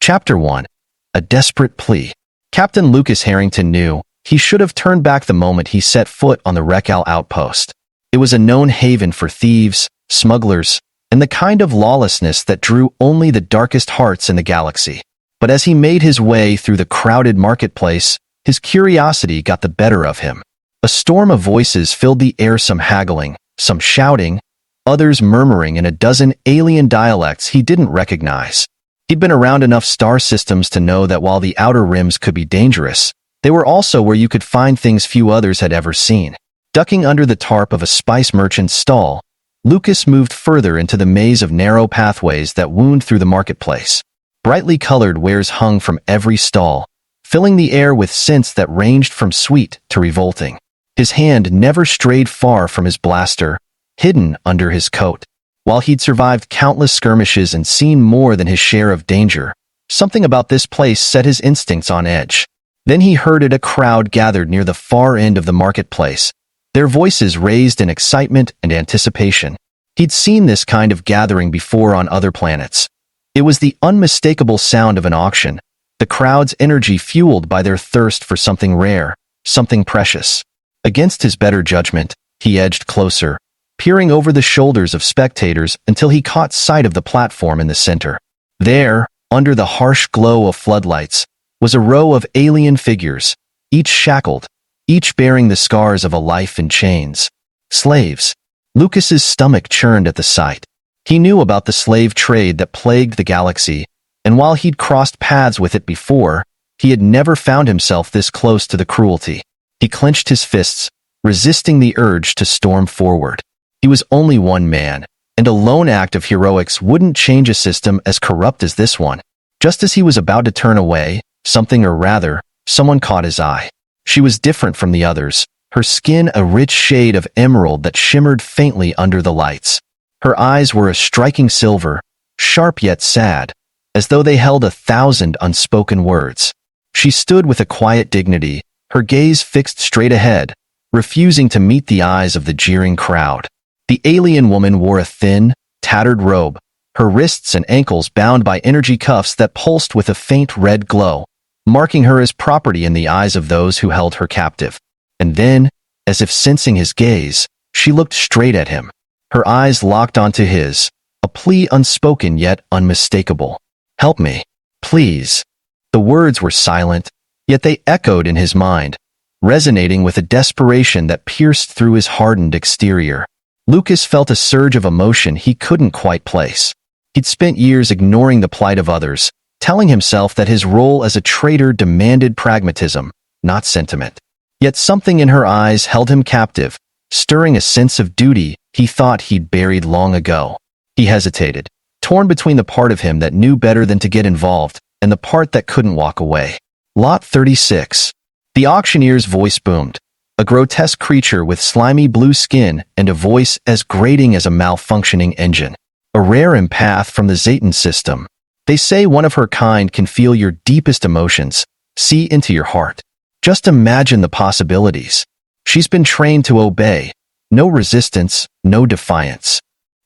Chapter 1. A Desperate Plea. Captain Lucas Harrington knew he should have turned back the moment he set foot on the Rekal outpost. It was a known haven for thieves, smugglers, and the kind of lawlessness that drew only the darkest hearts in the galaxy. But as he made his way through the crowded marketplace, his curiosity got the better of him. A storm of voices filled the air, some haggling, some shouting, others murmuring in a dozen alien dialects he didn't recognize. He'd been around enough star systems to know that while the outer rims could be dangerous, they were also where you could find things few others had ever seen. Ducking under the tarp of a spice merchant's stall, Lucas moved further into the maze of narrow pathways that wound through the marketplace. Brightly colored wares hung from every stall, filling the air with scents that ranged from sweet to revolting. His hand never strayed far from his blaster, hidden under his coat. While he'd survived countless skirmishes and seen more than his share of danger, something about this place set his instincts on edge. Then he herded a crowd gathered near the far end of the marketplace, their voices raised in excitement and anticipation. He'd seen this kind of gathering before on other planets. It was the unmistakable sound of an auction, the crowd's energy fueled by their thirst for something rare, something precious. Against his better judgment, he edged closer, peering over the shoulders of spectators until he caught sight of the platform in the center. There, under the harsh glow of floodlights, was a row of alien figures, each shackled, each bearing the scars of a life in chains. Slaves. Lucas's stomach churned at the sight. He knew about the slave trade that plagued the galaxy, and while he'd crossed paths with it before, he had never found himself this close to the cruelty. He clenched his fists, resisting the urge to storm forward. He was only one man, and a lone act of heroics wouldn't change a system as corrupt as this one. Just as he was about to turn away, someone caught his eye. She was different from the others, her skin a rich shade of emerald that shimmered faintly under the lights. Her eyes were a striking silver, sharp yet sad, as though they held 1,000 unspoken words. She stood with a quiet dignity, her gaze fixed straight ahead, refusing to meet the eyes of the jeering crowd. The alien woman wore a thin, tattered robe, her wrists and ankles bound by energy cuffs that pulsed with a faint red glow, marking her as property in the eyes of those who held her captive. And then, as if sensing his gaze, she looked straight at him. Her eyes locked onto his, a plea unspoken yet unmistakable. "Help me, please." The words were silent, yet they echoed in his mind, resonating with a desperation that pierced through his hardened exterior. Lucas felt a surge of emotion he couldn't quite place. He'd spent years ignoring the plight of others, telling himself that his role as a trader demanded pragmatism, not sentiment. Yet something in her eyes held him captive, stirring a sense of duty he thought he'd buried long ago. He hesitated, torn between the part of him that knew better than to get involved and the part that couldn't walk away. Lot 36. The auctioneer's voice boomed. A grotesque creature with slimy blue skin and a voice as grating as a malfunctioning engine. A rare empath from the Zayton system. They say one of her kind can feel your deepest emotions, see into your heart. Just imagine the possibilities. She's been trained to obey. No resistance, no defiance.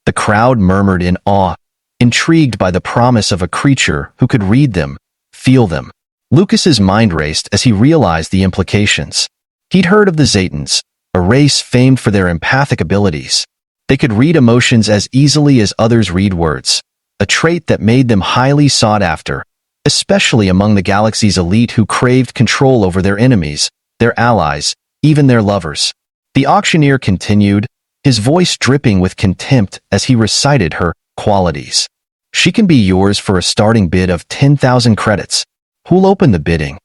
The crowd murmured in awe, intrigued by the promise of a creature who could read them, feel them. Lucas's mind raced as he realized the implications. He'd heard of the Zaytons, a race famed for their empathic abilities. They could read emotions as easily as others read words, a trait that made them highly sought after, especially among the galaxy's elite who craved control over their enemies, their allies, even their lovers. The auctioneer continued, his voice dripping with contempt as he recited her qualities. "She can be yours for a starting bid of 10,000 credits. Who'll open the bidding?"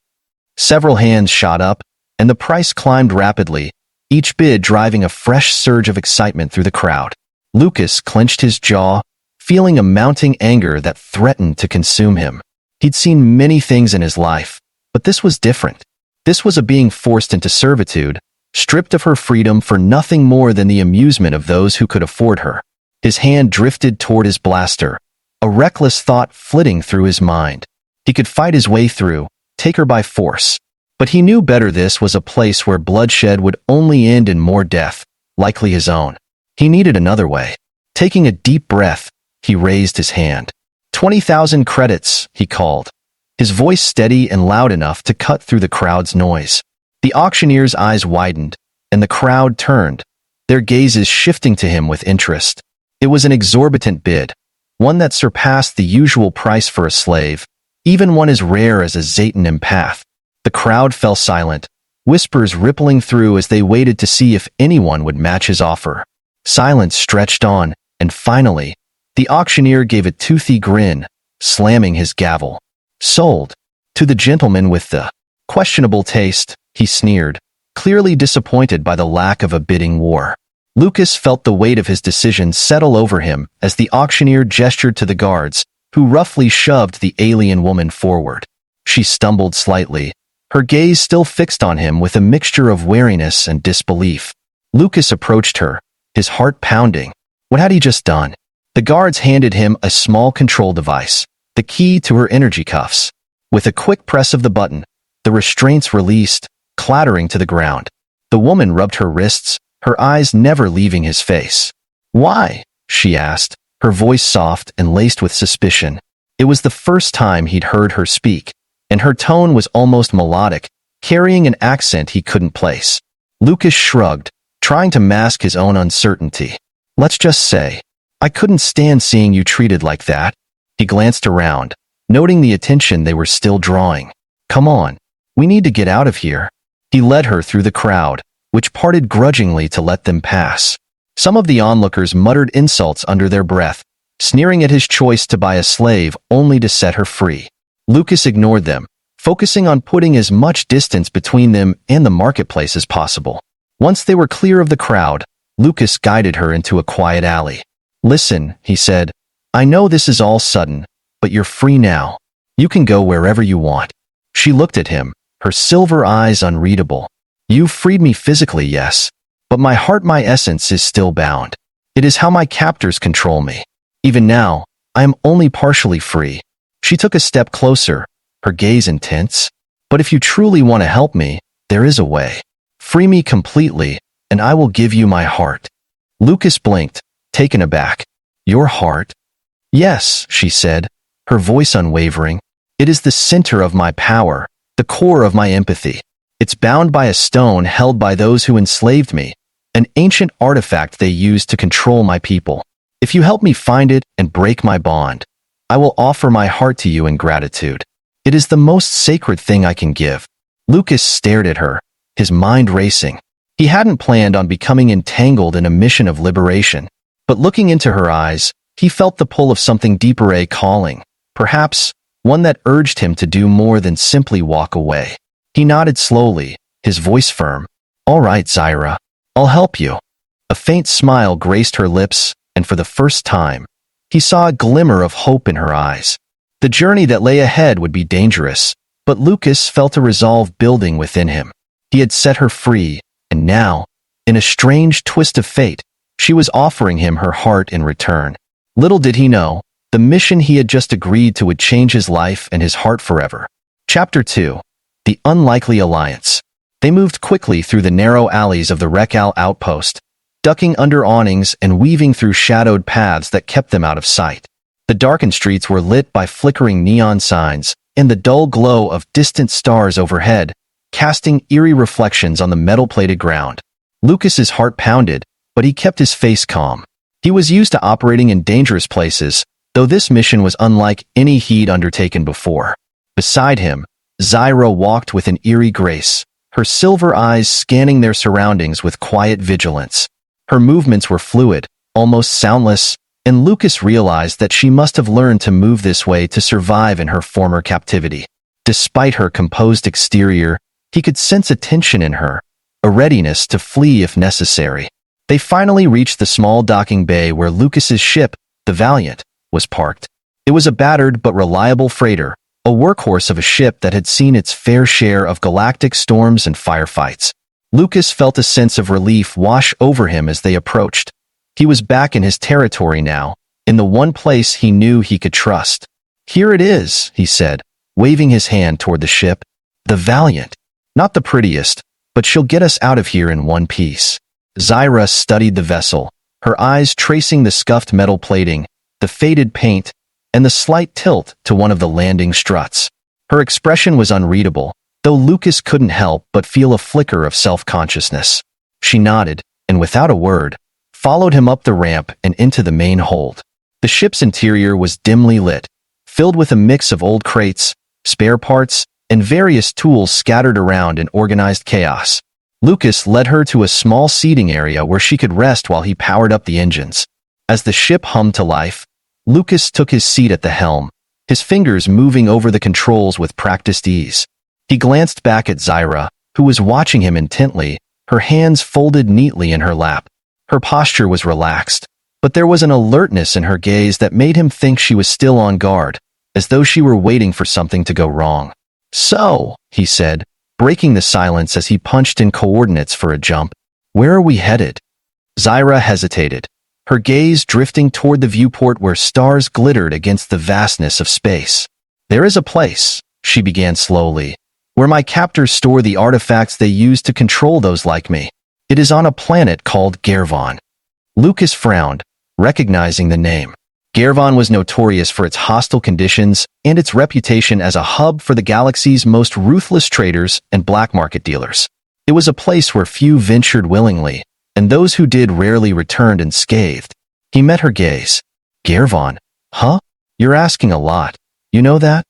Several hands shot up, and the price climbed rapidly, each bid driving a fresh surge of excitement through the crowd. Lucas clenched his jaw, feeling a mounting anger that threatened to consume him. He'd seen many things in his life, but this was different. This was a being forced into servitude, stripped of her freedom for nothing more than the amusement of those who could afford her. His hand drifted toward his blaster, a reckless thought flitting through his mind. He could fight his way through, take her by force. But he knew better. This was a place where bloodshed would only end in more death, likely his own. He needed another way. Taking a deep breath, he raised his hand. 20,000 credits, he called. his voice steady and loud enough to cut through the crowd's noise. The auctioneer's eyes widened, and the crowd turned, their gazes shifting to him with interest. It was an exorbitant bid, one that surpassed the usual price for a slave, even one as rare as a Zayton empath. The crowd fell silent, whispers rippling through as they waited to see if anyone would match his offer. Silence stretched on, and finally, the auctioneer gave a toothy grin, slamming his gavel. "Sold. To the gentleman with the questionable taste," he sneered, clearly disappointed by the lack of a bidding war. Lucas felt the weight of his decision settle over him as the auctioneer gestured to the guards, who roughly shoved the alien woman forward. She stumbled slightly, her gaze still fixed on him with a mixture of wariness and disbelief. Lucas approached her, his heart pounding. What had he just done? The guards handed him a small control device, the key to her energy cuffs. With a quick press of the button, the restraints released, clattering to the ground. The woman rubbed her wrists, her eyes never leaving his face. "Why?" she asked, her voice soft and laced with suspicion. It was the first time he'd heard her speak, and her tone was almost melodic, carrying an accent he couldn't place. Lucas shrugged, trying to mask his own uncertainty. "Let's just say, I couldn't stand seeing you treated like that." He glanced around, noting the attention they were still drawing. "Come on, we need to get out of here." He led her through the crowd, which parted grudgingly to let them pass. Some of the onlookers muttered insults under their breath, sneering at his choice to buy a slave only to set her free. Lucas ignored them, focusing on putting as much distance between them and the marketplace as possible. Once they were clear of the crowd, Lucas guided her into a quiet alley. "Listen," he said, "I know this is all sudden, but you're free now. You can go wherever you want." She looked at him, her silver eyes unreadable. "You've freed me physically, yes, but my heart, my essence is still bound. It is how my captors control me. Even now, I am only partially free." She took a step closer, her gaze intense. "But if you truly want to help me, there is a way. Free me completely, and I will give you my heart." Lucas blinked, taken aback. "Your heart?" "Yes," she said, her voice unwavering. "It is the center of my power, the core of my empathy. It's bound by a stone held by those who enslaved me, an ancient artifact they used to control my people. If you help me find it and break my bond, I will offer my heart to you in gratitude. It is the most sacred thing I can give." Lucas stared at her, his mind racing. He hadn't planned on becoming entangled in a mission of liberation, but looking into her eyes, he felt the pull of something deeper, a calling, perhaps one that urged him to do more than simply walk away. He nodded slowly, his voice firm. "All right, Zyra, I'll help you." A faint smile graced her lips, and for the first time, he saw a glimmer of hope in her eyes. The journey that lay ahead would be dangerous, but Lucas felt a resolve building within him. He had set her free, and now, in a strange twist of fate, she was offering him her heart in return. Little did he know, the mission he had just agreed to would change his life and his heart forever. Chapter 2. The Unlikely Alliance. They moved quickly through the narrow alleys of the Rekal outpost, ducking under awnings and weaving through shadowed paths that kept them out of sight. The darkened streets were lit by flickering neon signs and the dull glow of distant stars overhead, casting eerie reflections on the metal-plated ground. Lucas's heart pounded, but he kept his face calm. He was used to operating in dangerous places, though this mission was unlike any he'd undertaken before. Beside him, Zyra walked with an eerie grace, her silver eyes scanning their surroundings with quiet vigilance. Her movements were fluid, almost soundless, and Lucas realized that she must have learned to move this way to survive in her former captivity. Despite her composed exterior, he could sense a tension in her, a readiness to flee if necessary. They finally reached the small docking bay where Lucas's ship, the Valiant, was parked. It was a battered but reliable freighter, a workhorse of a ship that had seen its fair share of galactic storms and firefights. Lucas felt a sense of relief wash over him as they approached. He was back in his territory now, in the one place he knew he could trust. "Here it is," he said, waving his hand toward the ship. "The Valiant. Not the prettiest, but she'll get us out of here in one piece." Zyra studied the vessel, her eyes tracing the scuffed metal plating, the faded paint, and the slight tilt to one of the landing struts. Her expression was unreadable, though Lucas couldn't help but feel a flicker of self-consciousness. She nodded, and without a word, followed him up the ramp and into the main hold. The ship's interior was dimly lit, filled with a mix of old crates, spare parts, and various tools scattered around in organized chaos. Lucas led her to a small seating area where she could rest while he powered up the engines. As the ship hummed to life, Lucas took his seat at the helm, his fingers moving over the controls with practiced ease. He glanced back at Zyra, who was watching him intently, her hands folded neatly in her lap. Her posture was relaxed, but there was an alertness in her gaze that made him think she was still on guard, as though she were waiting for something to go wrong. "So," he said, breaking the silence as he punched in coordinates for a jump, "where are we headed?" Zyra hesitated, her gaze drifting toward the viewport where stars glittered against the vastness of space. "There is a place," she began slowly, "where my captors store the artifacts they use to control those like me. It is on a planet called Gervon." Lucas frowned, recognizing the name. Gervon was notorious for its hostile conditions and its reputation as a hub for the galaxy's most ruthless traders and black market dealers. It was a place where few ventured willingly, and those who did rarely returned unscathed. He met her gaze. "Gervon? Huh? You're asking a lot. You know that?"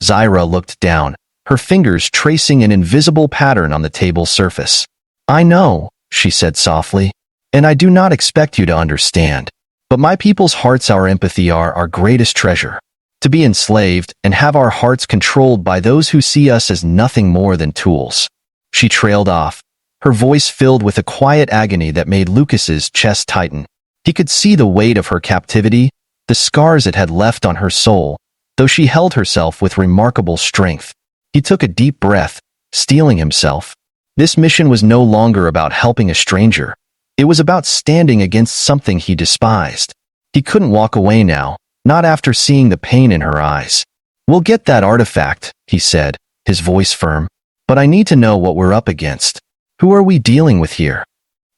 Zyra looked down, her fingers tracing an invisible pattern on the table's surface. "I know," she said softly, "and I do not expect you to understand. But my people's hearts, our empathy, are our greatest treasure. To be enslaved and have our hearts controlled by those who see us as nothing more than tools." She trailed off, her voice filled with a quiet agony that made Lucas's chest tighten. He could see the weight of her captivity, the scars it had left on her soul, though she held herself with remarkable strength. He took a deep breath, steeling himself. This mission was no longer about helping a stranger. It was about standing against something he despised. He couldn't walk away now, not after seeing the pain in her eyes. "We'll get that artifact," he said, his voice firm, "but I need to know what we're up against. Who are we dealing with here?"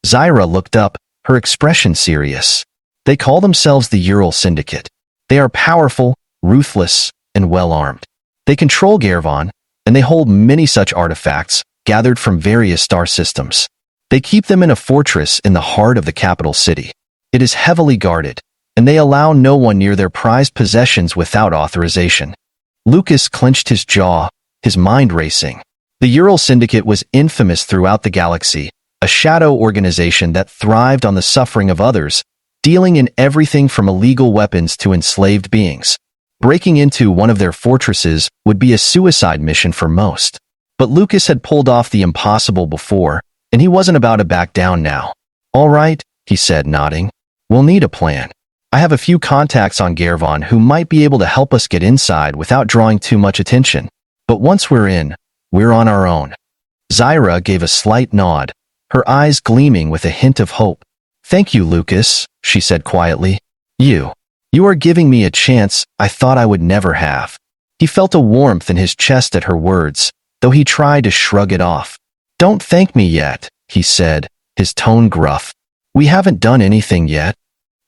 Zyra looked up, her expression serious. "They call themselves the Ural Syndicate. They are powerful, ruthless, and well-armed. They control Gervon, and they hold many such artifacts, gathered from various star systems. They keep them in a fortress in the heart of the capital city. It is heavily guarded, and they allow no one near their prized possessions without authorization." Lucas clenched his jaw, his mind racing. The Ural Syndicate was infamous throughout the galaxy, a shadow organization that thrived on the suffering of others, dealing in everything from illegal weapons to enslaved beings. Breaking into one of their fortresses would be a suicide mission for most. But Lucas had pulled off the impossible before, and he wasn't about to back down now. "All right," he said, nodding. "We'll need a plan. I have a few contacts on Gervon who might be able to help us get inside without drawing too much attention. But once we're in, we're on our own." Zyra gave a slight nod, her eyes gleaming with a hint of hope. "Thank you, Lucas," she said quietly. You are giving me a chance I thought I would never have." He felt a warmth in his chest at her words, though he tried to shrug it off. "Don't thank me yet," he said, his tone gruff. "We haven't done anything yet."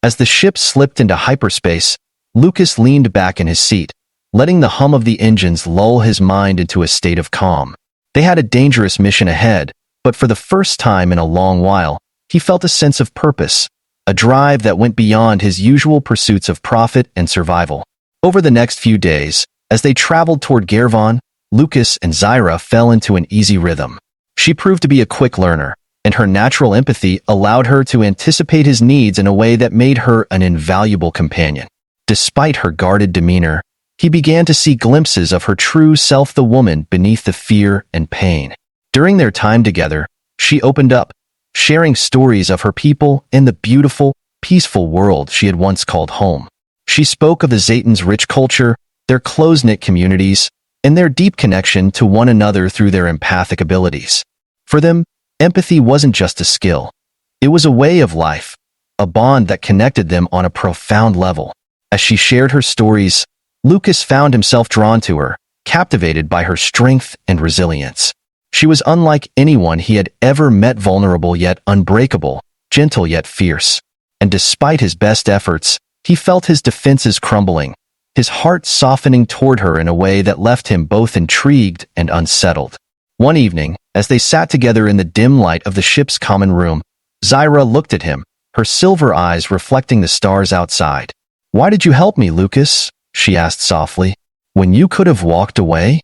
As the ship slipped into hyperspace, Lucas leaned back in his seat, letting the hum of the engines lull his mind into a state of calm. They had a dangerous mission ahead, but for the first time in a long while, he felt a sense of purpose, a drive that went beyond his usual pursuits of profit and survival. Over the next few days, as they traveled toward Gervon, Lucas and Zyra fell into an easy rhythm. She proved to be a quick learner, and her natural empathy allowed her to anticipate his needs in a way that made her an invaluable companion. Despite her guarded demeanor, he began to see glimpses of her true self, the woman beneath the fear and pain. During their time together, she opened up, sharing stories of her people and the beautiful, peaceful world she had once called home. She spoke of the Zaytans' rich culture, their close-knit communities, and their deep connection to one another through their empathic abilities. For them, empathy wasn't just a skill. It was a way of life, a bond that connected them on a profound level. As she shared her stories, Lucas found himself drawn to her, captivated by her strength and resilience. She was unlike anyone he had ever met, vulnerable yet unbreakable, gentle yet fierce. And despite his best efforts, he felt his defenses crumbling, his heart softening toward her in a way that left him both intrigued and unsettled. One evening, as they sat together in the dim light of the ship's common room, Zyra looked at him, her silver eyes reflecting the stars outside. "Why did you help me, Lucas?" she asked softly. "When you could have walked away?"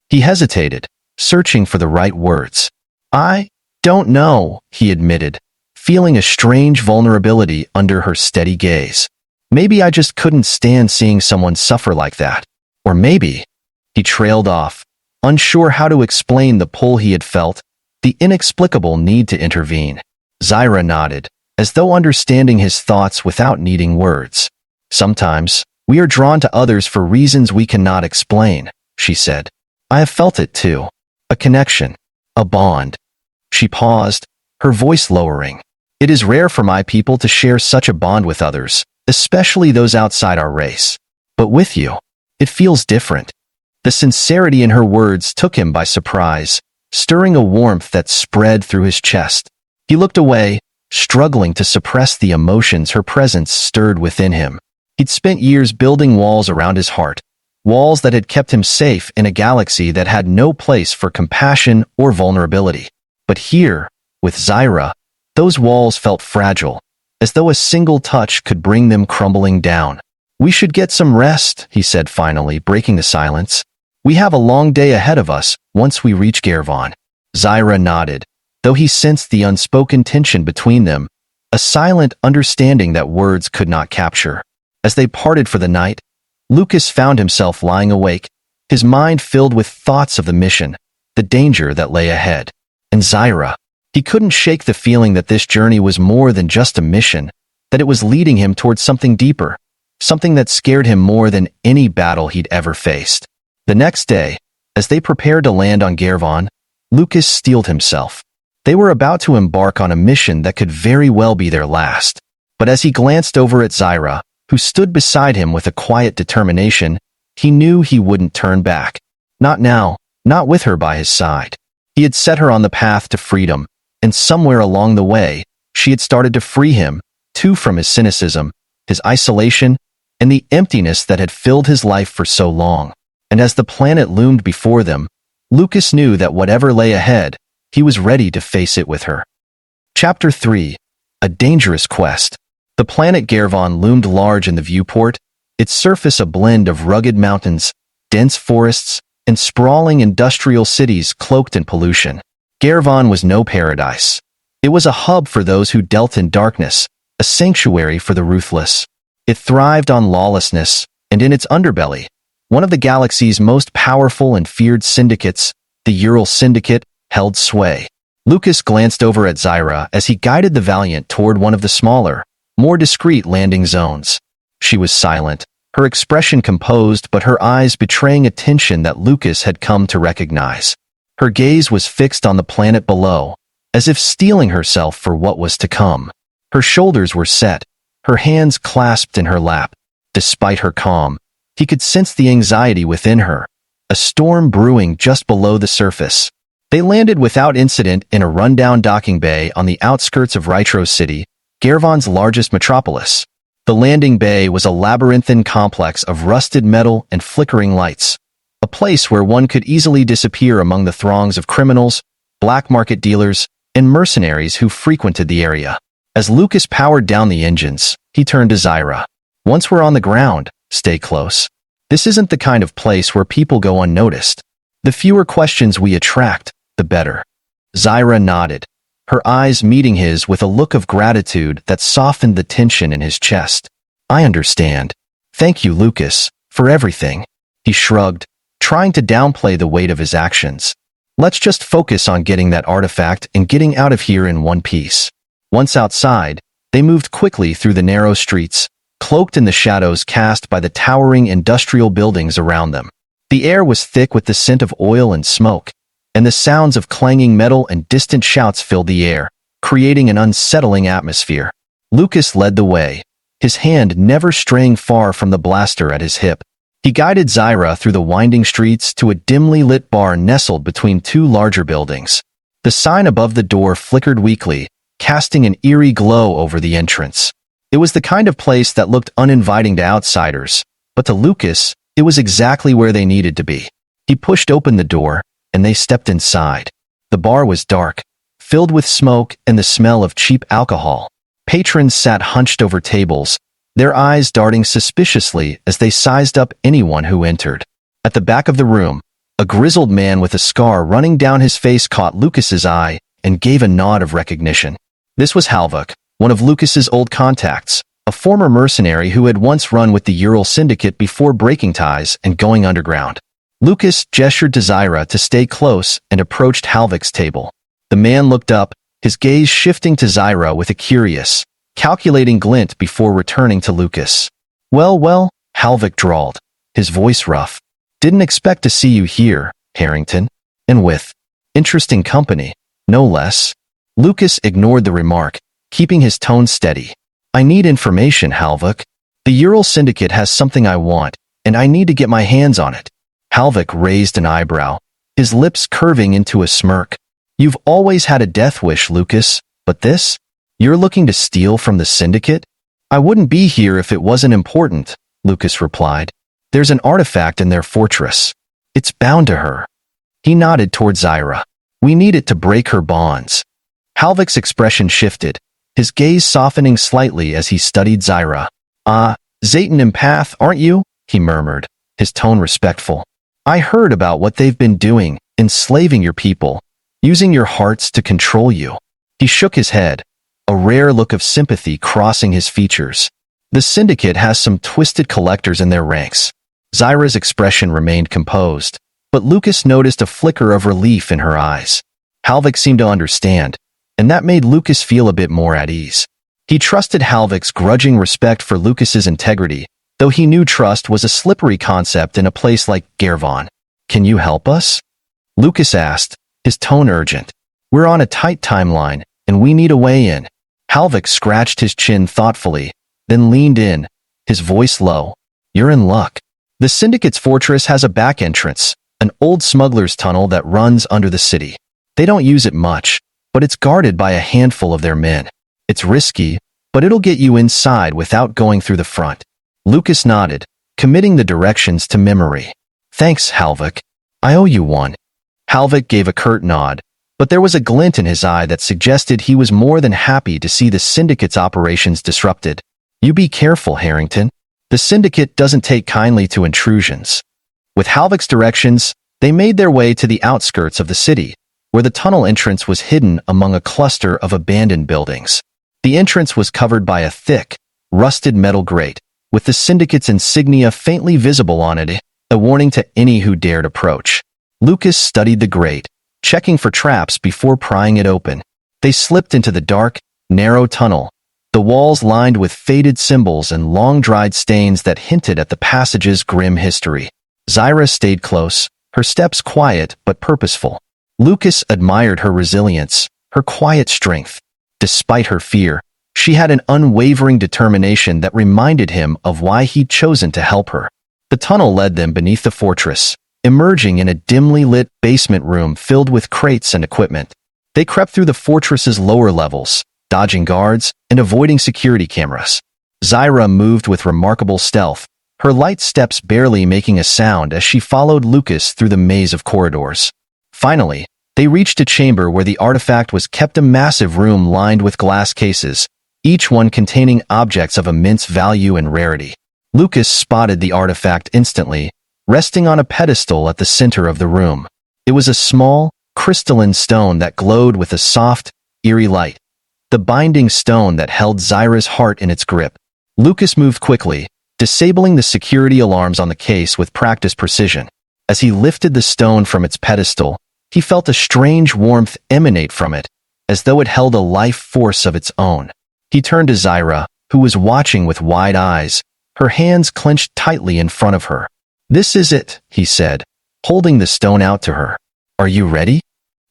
He hesitated, searching for the right words. "I don't know," he admitted, feeling a strange vulnerability under her steady gaze. "Maybe I just couldn't stand seeing someone suffer like that. Or maybe—" He trailed off, unsure how to explain the pull he had felt, the inexplicable need to intervene. Zyra nodded, as though understanding his thoughts without needing words. "Sometimes, we are drawn to others for reasons we cannot explain," she said. "I have felt it too. A connection. A bond." She paused, her voice lowering. "It is rare for my people to share such a bond with others, especially those outside our race. But with you, it feels different." The sincerity in her words took him by surprise, stirring a warmth that spread through his chest. He looked away, struggling to suppress the emotions her presence stirred within him. He'd spent years building walls around his heart, walls that had kept him safe in a galaxy that had no place for compassion or vulnerability. But here, with Zyra, those walls felt fragile, as though a single touch could bring them crumbling down. "We should get some rest," he said finally, breaking the silence. "We have a long day ahead of us once we reach Gervon." Zyra nodded, though he sensed the unspoken tension between them, a silent understanding that words could not capture. As they parted for the night, Lucas found himself lying awake, his mind filled with thoughts of the mission, the danger that lay ahead. And Zyra. He couldn't shake the feeling that this journey was more than just a mission, that it was leading him towards something deeper, something that scared him more than any battle he'd ever faced. The next day, as they prepared to land on Gervon, Lucas steeled himself. They were about to embark on a mission that could very well be their last. But as he glanced over at Zyra, who stood beside him with a quiet determination, he knew he wouldn't turn back. Not now, not with her by his side. He had set her on the path to freedom, and somewhere along the way, she had started to free him, too, from his cynicism, his isolation, and the emptiness that had filled his life for so long. And as the planet loomed before them, Lucas knew that whatever lay ahead, he was ready to face it with her. Chapter 3. A Dangerous Quest. The planet Gervon loomed large in the viewport, its surface a blend of rugged mountains, dense forests, and sprawling industrial cities cloaked in pollution. Gervon was no paradise. It was a hub for those who dealt in darkness, a sanctuary for the ruthless. It thrived on lawlessness, and in its underbelly, one of the galaxy's most powerful and feared syndicates, the Ural Syndicate, held sway. Lucas glanced over at Zyra as he guided the Valiant toward one of the smaller, more discreet landing zones. She was silent, her expression composed but her eyes betraying a tension that Lucas had come to recognize. Her gaze was fixed on the planet below, as if steeling herself for what was to come. Her shoulders were set, her hands clasped in her lap. Despite her calm, he could sense the anxiety within her, a storm brewing just below the surface. They landed without incident in a rundown docking bay on the outskirts of Rytros City, Gervon's largest metropolis. The landing bay was a labyrinthine complex of rusted metal and flickering lights, a place where one could easily disappear among the throngs of criminals, black market dealers, and mercenaries who frequented the area. As Lucas powered down the engines, he turned to Zyra. "Once we're on the ground, stay close. This isn't the kind of place where people go unnoticed. The fewer questions we attract, the better." Zyra nodded, her eyes meeting his with a look of gratitude that softened the tension in his chest. "I understand. Thank you, Lucas, for everything." He shrugged, trying to downplay the weight of his actions. "Let's just focus on getting that artifact and getting out of here in one piece." Once outside, they moved quickly through the narrow streets, cloaked in the shadows cast by the towering industrial buildings around them. The air was thick with the scent of oil and smoke, and the sounds of clanging metal and distant shouts filled the air, creating an unsettling atmosphere. Lucas led the way, his hand never straying far from the blaster at his hip. He guided Zyra through the winding streets to a dimly lit bar nestled between two larger buildings. The sign above the door flickered weakly, casting an eerie glow over the entrance. It was the kind of place that looked uninviting to outsiders, But to Lucas, it was exactly where they needed to be. He pushed open the door, and they stepped inside. The bar was dark, filled with smoke and the smell of cheap alcohol. Patrons sat hunched over tables, their eyes darting suspiciously as they sized up anyone who entered. At the back of the room, a grizzled man with a scar running down his face caught Lucas's eye and gave a nod of recognition. This was Halvok, one of Lucas's old contacts, a former mercenary who had once run with the Ural Syndicate before breaking ties and going underground. Lucas gestured to Zyra to stay close and approached Halvok's table. The man looked up, his gaze shifting to Zyra with a curious, calculating glint before returning to Lucas. Well, Halvok drawled, his voice rough. Didn't expect to see you here, Harrington. And with interesting company, no less. Lucas ignored the remark, keeping his tone steady. I need information, Halvok. The Ural Syndicate has something I want, and I need to get my hands on it. Halvok raised an eyebrow, his lips curving into a smirk. You've always had a death wish, Lucas, but this? You're looking to steal from the Syndicate? I wouldn't be here if it wasn't important, Lucas replied. There's an artifact in their fortress. It's bound to her. He nodded toward Zyra. We need it to break her bonds. Halvok's expression shifted, his gaze softening slightly as he studied Zyra. Zayton Empath, aren't you? He murmured, his tone respectful. I heard about what they've been doing, enslaving your people, using your hearts to control you. He shook his head, a rare look of sympathy crossing his features. The Syndicate has some twisted collectors in their ranks. Zyra's expression remained composed, but Lucas noticed a flicker of relief in her eyes. Halvok seemed to understand, and that made Lucas feel a bit more at ease. He trusted Halvok's grudging respect for Lucas's integrity, though he knew trust was a slippery concept in a place like Gervon. Can you help us? Lucas asked, his tone urgent. We're on a tight timeline, and we need a way in. Halvok scratched his chin thoughtfully, then leaned in, his voice low. You're in luck. The Syndicate's fortress has a back entrance, an old smuggler's tunnel that runs under the city. They don't use it much, but it's guarded by a handful of their men. It's risky, but it'll get you inside without going through the front. Lucas nodded, committing the directions to memory. Thanks, Halvok. I owe you one. Halvok gave a curt nod, but there was a glint in his eye that suggested he was more than happy to see the Syndicate's operations disrupted. You be careful, Harrington. The Syndicate doesn't take kindly to intrusions. With Halvok's directions, they made their way to the outskirts of the city, where the tunnel entrance was hidden among a cluster of abandoned buildings. The entrance was covered by a thick, rusted metal grate, with the Syndicate's insignia faintly visible on it, a warning to any who dared approach. Lucas studied the grate, checking for traps before prying it open. They slipped into the dark, narrow tunnel, the walls lined with faded symbols and long-dried stains that hinted at the passage's grim history. Zyra stayed close, her steps quiet but purposeful. Lucas admired her resilience, her quiet strength. Despite her fear, she had an unwavering determination that reminded him of why he'd chosen to help her. The tunnel led them beneath the fortress, emerging in a dimly lit basement room filled with crates and equipment. They crept through the fortress's lower levels, dodging guards and avoiding security cameras. Zyra moved with remarkable stealth, her light steps barely making a sound as she followed Lucas through the maze of corridors. Finally, they reached a chamber where the artifact was kept, a massive room lined with glass cases, each one containing objects of immense value and rarity. Lucas spotted the artifact instantly, resting on a pedestal at the center of the room. It was a small, crystalline stone that glowed with a soft, eerie light, the binding stone that held Zyra's heart in its grip. Lucas moved quickly, disabling the security alarms on the case with practiced precision. As he lifted the stone from its pedestal, he felt a strange warmth emanate from it, as though it held a life force of its own. He turned to Zyra, who was watching with wide eyes, her hands clenched tightly in front of her. This is it, he said, holding the stone out to her. Are you ready?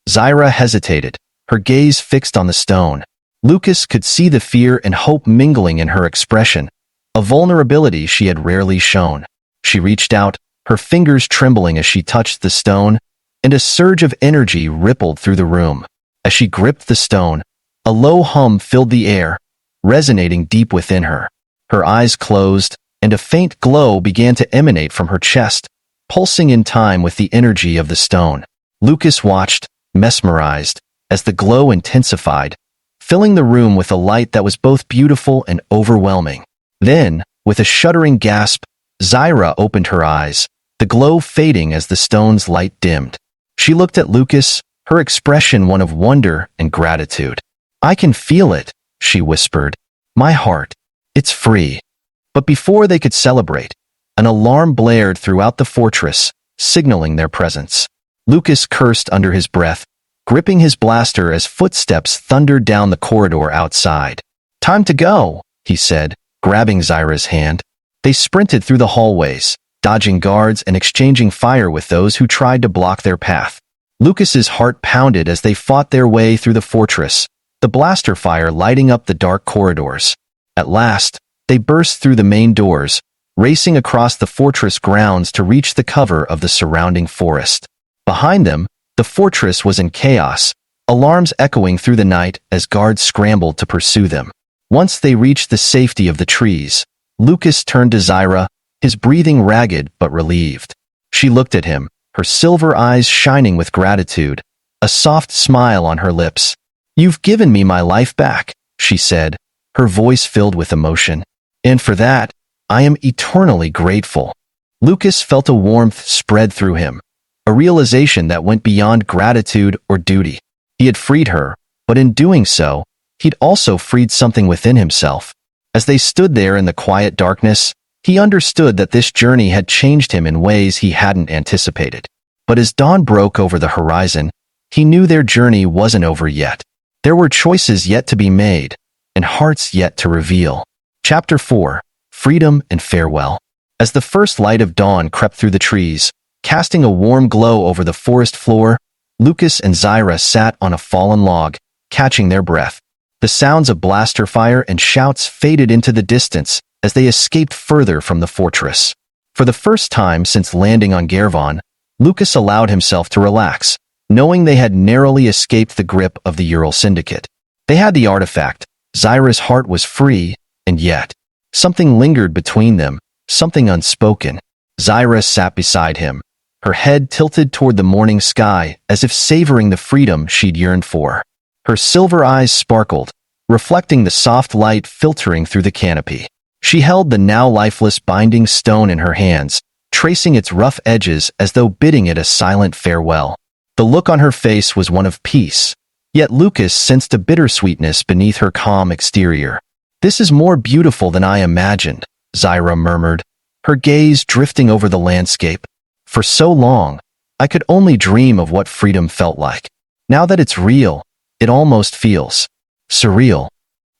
Zyra hesitated, her gaze fixed on the stone. Lucas could see the fear and hope mingling in her expression, a vulnerability she had rarely shown. She reached out, her fingers trembling as she touched the stone, and a surge of energy rippled through the room. As she gripped the stone, a low hum filled the air, resonating deep within her. Her eyes closed, and a faint glow began to emanate from her chest, pulsing in time with the energy of the stone. Lucas watched, mesmerized, as the glow intensified, filling the room with a light that was both beautiful and overwhelming. Then, with a shuddering gasp, Zyra opened her eyes, the glow fading as the stone's light dimmed. She looked at Lucas, her expression one of wonder and gratitude. "I can feel it," she whispered. "My heart. It's free." But before they could celebrate, an alarm blared throughout the fortress, signaling their presence. Lucas cursed under his breath, gripping his blaster as footsteps thundered down the corridor outside. "Time to go," he said, grabbing Zyra's hand. They sprinted through the hallways, dodging guards and exchanging fire with those who tried to block their path. Lucas's heart pounded as they fought their way through the fortress, the blaster fire lighting up the dark corridors. At last, they burst through the main doors, racing across the fortress grounds to reach the cover of the surrounding forest. Behind them, the fortress was in chaos, alarms echoing through the night as guards scrambled to pursue them. Once they reached the safety of the trees, Lucas turned to Zyra, his breathing ragged but relieved. She looked at him, her silver eyes shining with gratitude, a soft smile on her lips. "You've given me my life back," she said, her voice filled with emotion. "And for that, I am eternally grateful." Lucas felt a warmth spread through him, a realization that went beyond gratitude or duty. He had freed her, but in doing so, he'd also freed something within himself. As they stood there in the quiet darkness, he understood that this journey had changed him in ways he hadn't anticipated. But as dawn broke over the horizon, he knew their journey wasn't over yet. There were choices yet to be made, and hearts yet to reveal. Chapter 4: Freedom and Farewell. As the first light of dawn crept through the trees, casting a warm glow over the forest floor, Lucas and Zyra sat on a fallen log, catching their breath. The sounds of blaster fire and shouts faded into the distance as they escaped further from the fortress. For the first time since landing on Gervon, Lucas allowed himself to relax, knowing they had narrowly escaped the grip of the Ural Syndicate. They had the artifact, Zyra's heart was free, and yet, something lingered between them, something unspoken. Zyra sat beside him, her head tilted toward the morning sky as if savoring the freedom she'd yearned for. Her silver eyes sparkled, reflecting the soft light filtering through the canopy. She held the now lifeless binding stone in her hands, tracing its rough edges as though bidding it a silent farewell. The look on her face was one of peace, yet Lucas sensed a bittersweetness beneath her calm exterior. "This is more beautiful than I imagined," Zyra murmured, her gaze drifting over the landscape. "For so long, I could only dream of what freedom felt like. Now that it's real, it almost feels surreal."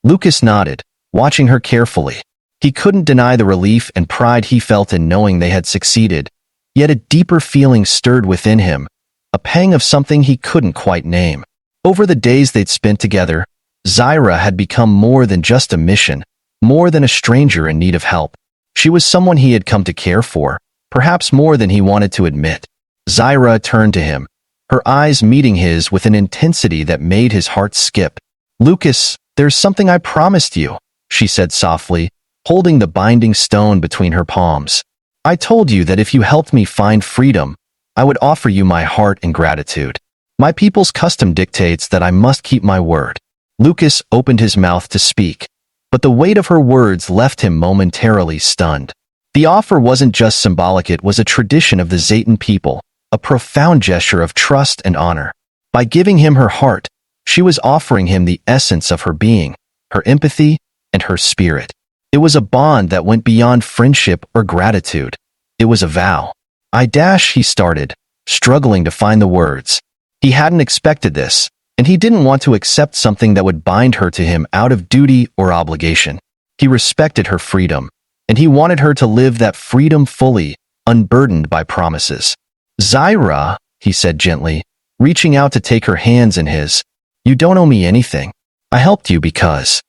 Lucas nodded, watching her carefully. He couldn't deny the relief and pride he felt in knowing they had succeeded, yet a deeper feeling stirred within him, a pang of something he couldn't quite name. Over the days they'd spent together, Zyra had become more than just a mission, more than a stranger in need of help. She was someone he had come to care for, perhaps more than he wanted to admit. Zyra turned to him, her eyes meeting his with an intensity that made his heart skip. "Lucas, there's something I promised you," she said softly, holding the binding stone between her palms. "I told you that if you helped me find freedom, I would offer you my heart in gratitude. My people's custom dictates that I must keep my word." Lucas opened his mouth to speak, but the weight of her words left him momentarily stunned. The offer wasn't just symbolic, it was a tradition of the Zayton people, a profound gesture of trust and honor. By giving him her heart, she was offering him the essence of her being, her empathy, and her spirit. It was a bond that went beyond friendship or gratitude. It was a vow. He started, struggling to find the words. He hadn't expected this, and he didn't want to accept something that would bind her to him out of duty or obligation. He respected her freedom, and he wanted her to live that freedom fully, unburdened by promises. "Zyra," he said gently, reaching out to take her hands in his, "you don't owe me anything. I helped you because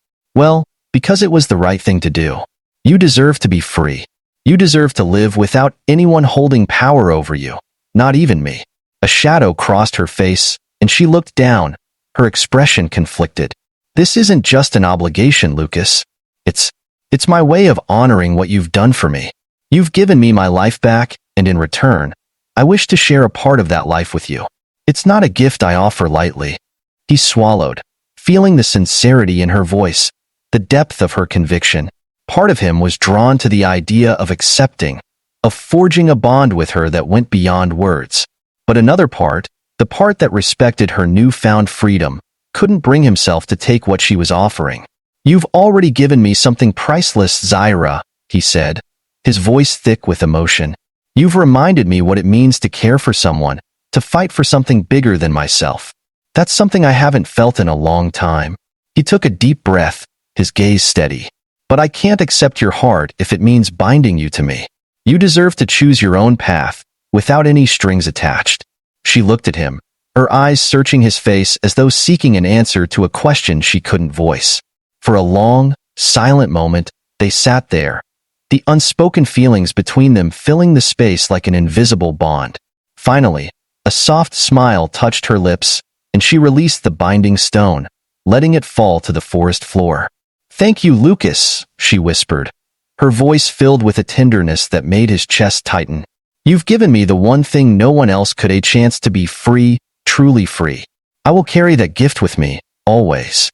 it was the right thing to do. You deserve to be free. You deserve to live without anyone holding power over you, not even me." A shadow crossed her face, and she looked down, her expression conflicted. "This isn't just an obligation, Lucas. It's It's my way of honoring what you've done for me. You've given me my life back, and in return, I wish to share a part of that life with you. It's not a gift I offer lightly." He swallowed, feeling the sincerity in her voice, the depth of her conviction. Part of him was drawn to the idea of accepting, of forging a bond with her that went beyond words. But another part, the part that respected her newfound freedom, couldn't bring himself to take what she was offering. "You've already given me something priceless, Zyra," he said, his voice thick with emotion. "You've reminded me what it means to care for someone, to fight for something bigger than myself. That's something I haven't felt in a long time." He took a deep breath, his gaze steady. "But I can't accept your heart if it means binding you to me. You deserve to choose your own path, without any strings attached." She looked at him, her eyes searching his face as though seeking an answer to a question she couldn't voice. For a long, silent moment, they sat there, the unspoken feelings between them filling the space like an invisible bond. Finally, a soft smile touched her lips, and she released the binding stone, letting it fall to the forest floor. "Thank you, Lucas," she whispered, her voice filled with a tenderness that made his chest tighten. "You've given me the one thing no one else could, a chance to be free, truly free. I will carry that gift with me, always."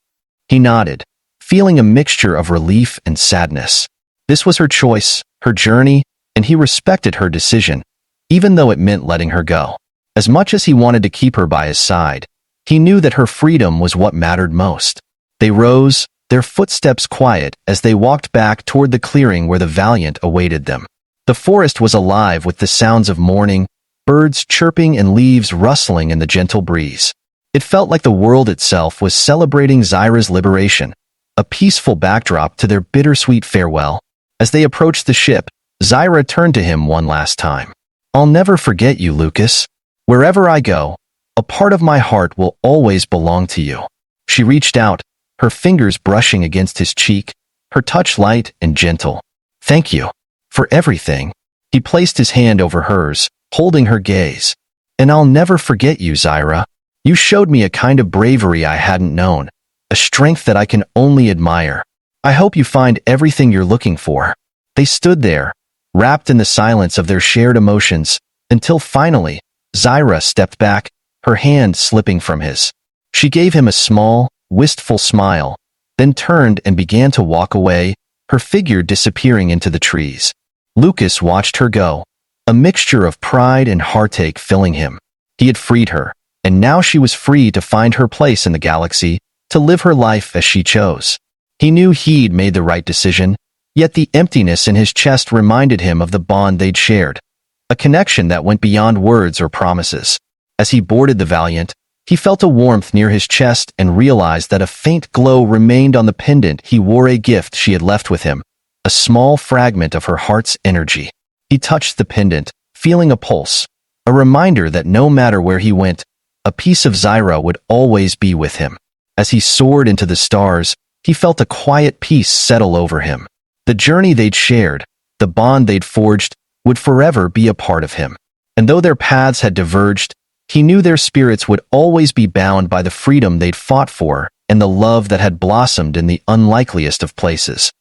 He nodded, feeling a mixture of relief and sadness. This was her choice, her journey, and he respected her decision, even though it meant letting her go. As much as he wanted to keep her by his side, he knew that her freedom was what mattered most. They rose, their footsteps quiet as they walked back toward the clearing where the Valiant awaited them. The forest was alive with the sounds of morning, birds chirping and leaves rustling in the gentle breeze. It felt like the world itself was celebrating Zyra's liberation, a peaceful backdrop to their bittersweet farewell. As they approached the ship, Zyra turned to him one last time. "I'll never forget you, Lucas. Wherever I go, a part of my heart will always belong to you." She reached out, her fingers brushing against his cheek, her touch light and gentle. "Thank you for everything." He placed his hand over hers, holding her gaze. "And I'll never forget you, Zyra. You showed me a kind of bravery I hadn't known, a strength that I can only admire. I hope you find everything you're looking for." They stood there, wrapped in the silence of their shared emotions, until finally, Zyra stepped back, her hand slipping from his. She gave him a small, wistful smile, then turned and began to walk away, her figure disappearing into the trees. Lucas watched her go, a mixture of pride and heartache filling him. He had freed her, and now she was free to find her place in the galaxy, to live her life as she chose. He knew he'd made the right decision, yet the emptiness in his chest reminded him of the bond they'd shared, a connection that went beyond words or promises. As he boarded the Valiant, he felt a warmth near his chest and realized that a faint glow remained on the pendant he wore, a gift she had left with him, a small fragment of her heart's energy. He touched the pendant, feeling a pulse, a reminder that no matter where he went, a piece of Zyra would always be with him. As he soared into the stars, he felt a quiet peace settle over him. The journey they'd shared, the bond they'd forged, would forever be a part of him. And though their paths had diverged, he knew their spirits would always be bound by the freedom they'd fought for and the love that had blossomed in the unlikeliest of places.